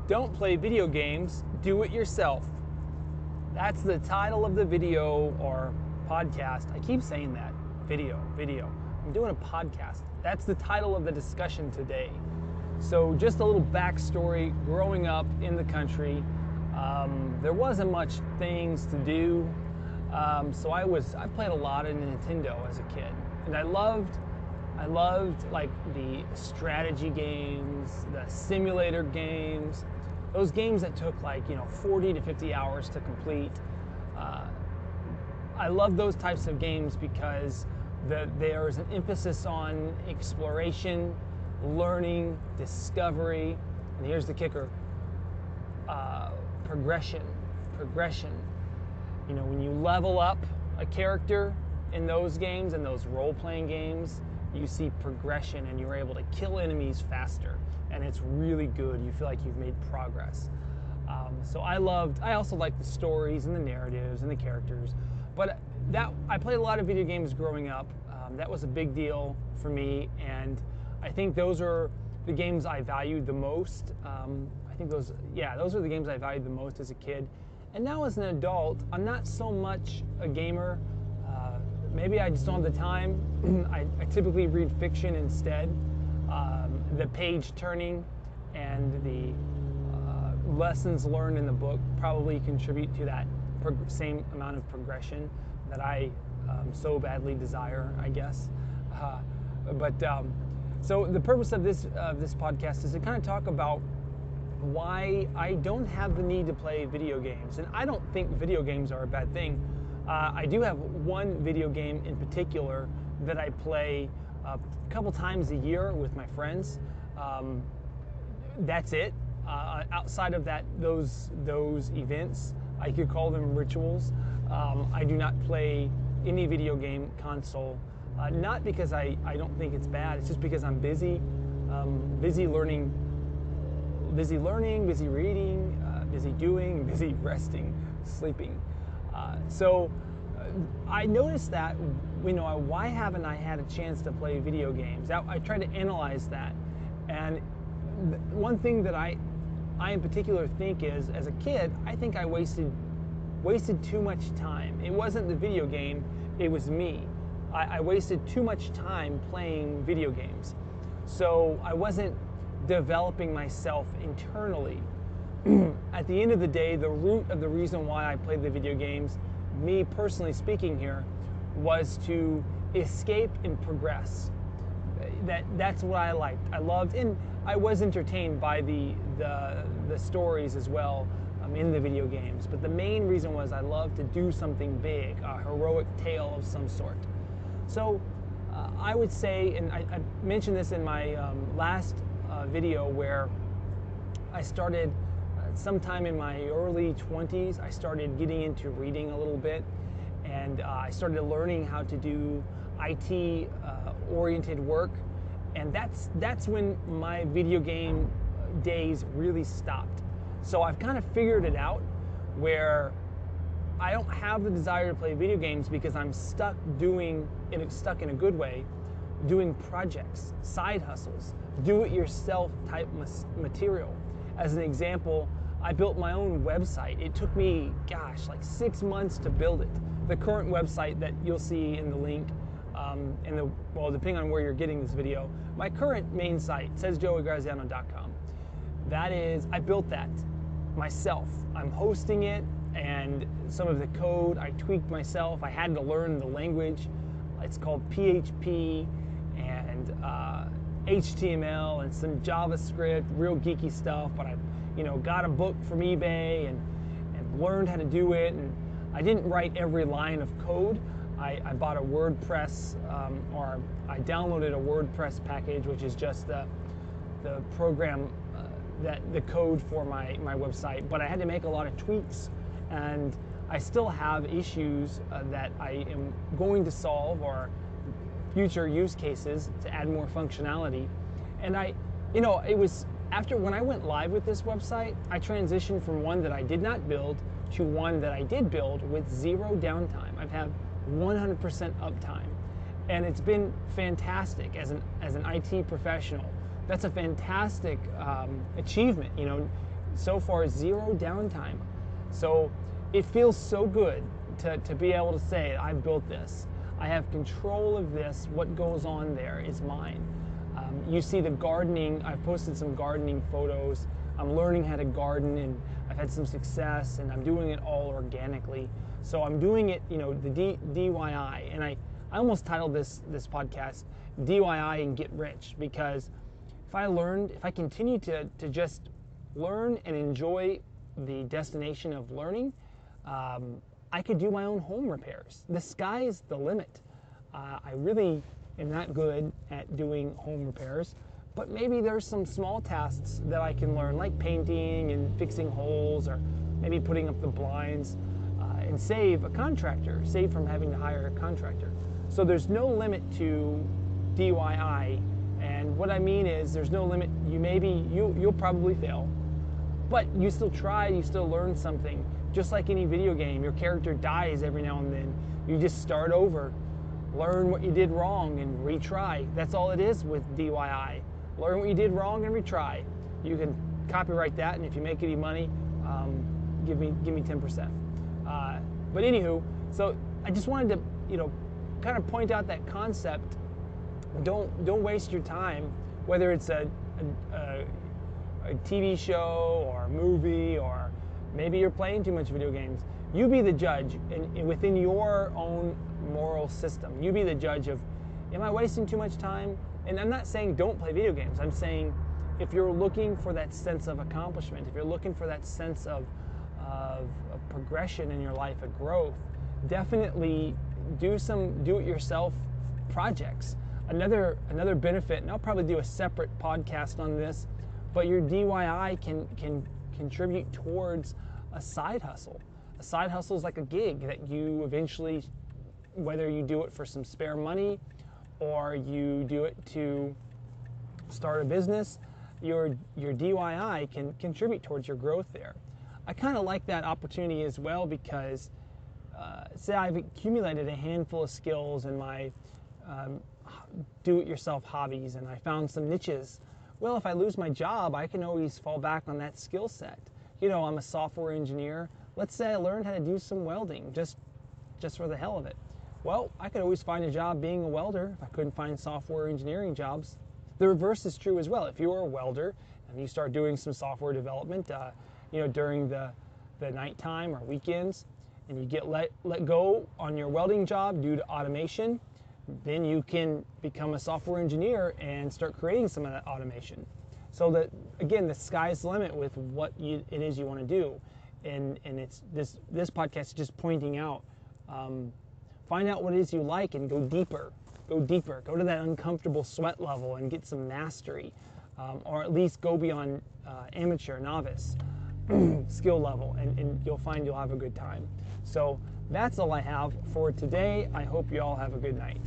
Don't play video games, do it yourself. That's the title of the video or podcast. I keep saying that. Video. I'm doing a podcast. That's the title of the discussion today. So just a little backstory. Growing up in the country, there wasn't much things to do. So I played a lot of Nintendo as a kid. And I loved like the strategy games, the simulator games, those games that took like 40 to 50 hours to complete. I love those types of games because there is an emphasis on exploration, learning, discovery, and here's the kicker: progression. When you level up a character in those games, in those role-playing games, you see progression and you're able to kill enemies faster, and it's really good. You feel like you've made progress. So I also liked the stories and the narratives and the characters, but I played a lot of video games growing up. That was a big deal for me, and I think those are the games I valued the most. Those are the games I valued the most as a kid. And now as an adult, I'm not so much a gamer. Maybe I just don't have the time. I typically read fiction instead. The page turning and the lessons learned in the book probably contribute to that same amount of progression that I so badly desire, I guess. So the purpose of this podcast is to kind of talk about why I don't have the need to play video games. And I don't think video games are a bad thing. I do have one video game in particular that I play a couple times a year with my friends. That's it. Outside of those events, I could call them rituals. I do not play any video game console. Not because I don't think it's bad. It's just because I'm busy. Busy learning, busy reading, busy doing, busy resting, sleeping. So I noticed that, why haven't I had a chance to play video games? I tried to analyze that, and one thing that I in particular think is, as a kid, I think I wasted too much time. It wasn't the video game, it was me. I wasted too much time playing video games. So I wasn't developing myself internally. At the end of the day, the root of the reason why I played the video games, me personally speaking here, was to escape and progress. That's what I liked. I loved, and I was entertained by the stories as well in the video games. But the main reason was I loved to do something big, a heroic tale of some sort. So I would say, and I mentioned this in my last video, where I started sometime in my early 20s, I started getting into reading a little bit, and I started learning how to do IT oriented work, and that's when my video game days really stopped. So I've kind of figured it out, where I don't have the desire to play video games because I'm stuck in a good way, doing projects, side hustles, do-it-yourself type material. As an example, I built my own website. It took me, like 6 months to build it. The current website that you'll see in the link, depending on where you're getting this video, my current main site says joeygraziano.com. I built that myself. I'm hosting it, and some of the code I tweaked myself. I had to learn the language. It's called PHP and HTML and some JavaScript, real geeky stuff. But I, got a book from eBay and learned how to do it. And I didn't write every line of code. I bought a WordPress, or I downloaded a WordPress package, which is just the program, the code for my website. But I had to make a lot of tweaks, and I still have issues that I am going to solve, or future use cases to add more functionality. And it was after, when I went live with this website, I transitioned from one that I did not build to one that I did build with zero downtime. I've had 100% uptime, and it's been fantastic as an IT professional. That's a fantastic achievement. so far 0 downtime. So it feels so good to be able to say, I've built this. I have control of this. What goes on there is mine. You see the gardening. I've posted some gardening photos. I'm learning how to garden, and I've had some success, and I'm doing it all organically. So I'm doing it, the DIY, and I almost titled this podcast DIY and Get Rich, because if I continue to just learn and enjoy the destination of learning, I could do my own home repairs. The sky is the limit. I really am not good at doing home repairs, but maybe there's some small tasks that I can learn, like painting and fixing holes, or maybe putting up the blinds, and save from having to hire a contractor. So there's no limit to DIY, and what I mean is there's no limit. You'll probably fail, but you still try, you still learn something. Just like any video game, your character dies every now and then. You just start over, learn what you did wrong, and retry. That's all it is with DIY. Learn what you did wrong and retry. You can copyright that, and if you make any money, give me 10%. But anywho, so I just wanted to kind of point out that concept. Don't waste your time, whether it's a TV show or a movie, or maybe you're playing too much video games. You be the judge within your own moral system. You be the judge of, am I wasting too much time? And I'm not saying don't play video games. I'm saying if you're looking for that sense of accomplishment, if you're looking for that sense of progression in your life, of growth, definitely do some do-it-yourself projects. Another benefit, and I'll probably do a separate podcast on this, but your DIY can contribute towards a side hustle. A side hustle is like a gig that you eventually, whether you do it for some spare money or you do it to start a business, your DIY can contribute towards your growth there. I kind of like that opportunity as well, because say I've accumulated a handful of skills in my do-it-yourself hobbies, and I found some niches. Well, if I lose my job, I can always fall back on that skill set. I'm a software engineer. Let's say I learned how to do some welding just for the hell of it. Well, I could always find a job being a welder if I couldn't find software engineering jobs. The reverse is true as well. If you're a welder and you start doing some software development, during the nighttime or weekends, and you get let go on your welding job due to automation, then you can become a software engineer and start creating some of that automation. So that, again, the sky's the limit with what it is you want to do. And it's this podcast is just pointing out, find out what it is you like and go deeper. Go to that uncomfortable sweat level and get some mastery, or at least go beyond amateur, novice skill level, and you'll find you'll have a good time. So that's all I have for today. I hope you all have a good night.